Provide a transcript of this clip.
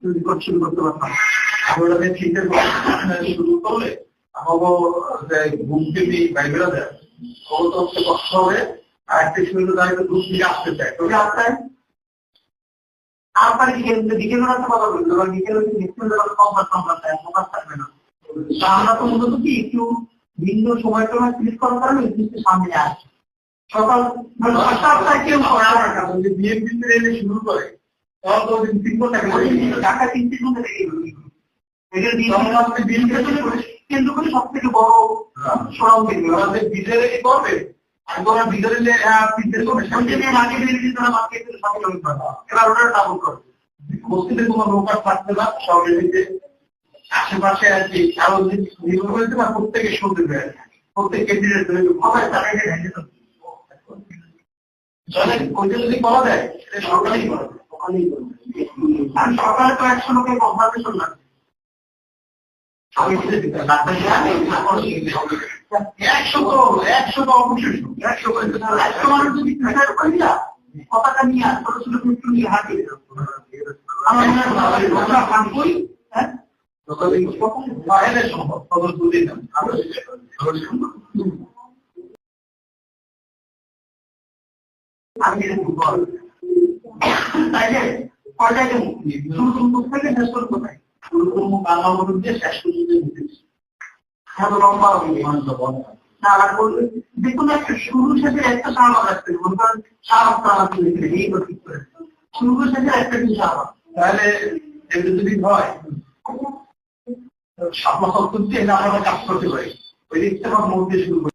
Report শুরু করতে পারতাম। আমরা শীতের শুরু করলে আমাকে ঘুম থেকে বাইবেলা দেয় তো কষ্ট হবে। আর একটা শুরু দাঁড়িয়ে ঘুম থেকে আসতে চায় তো আপনার আপনার বিকেল বেলা তো কথা বলতে পারবেন, বিকেল ফোকাস থাকবে না। আমরা তো মূলত কি একটু ভিন্ন সময়টা সিলেক্ট করার কারণে নির্দিষ্ট সামনে আসে। সকাল 7টায় কেউ বিএনপি এনে শুরু করে তখন তো 3 ঘন্টা ঢাকা 3 ঘন্টা থেকে কেন্দ্র করে সব থেকে বড় সড়ক আমাদের বিজেপি করবে। আমরা বিজেপি মসজিদে কোনো নৌকা থাকবে না, শহরের আশেপাশে আর কি আরো নির্ভর করতে বা প্রত্যেকে শুনতে পারে, প্রত্যেক ক্যান্ডিডেট যদি করা যায় সরকারই করবে। আর সরকারে তো 100 লোকের কনভারসেশন লাগবে। 100 অবশ্যই 100 মানুষ যদি পতাকা নিয়ে ছোট ছোট একটু নিয়ে হাঁটে তাইলে পর্যায়ে মুক্তি শুরু থেকে শেষ করে কোথায় বাংলা মধ্যে দিয়ে শেষ করে লম্বা দেখুন একটা শুরু শেষে একটা সাহায্য রাখতে শুরু শেষে একটা কি সাহায্য তাহলে যদি হয় আমরা কাজ করতে পারি ওই দিকটা আমার মধ্যে শুরু করি।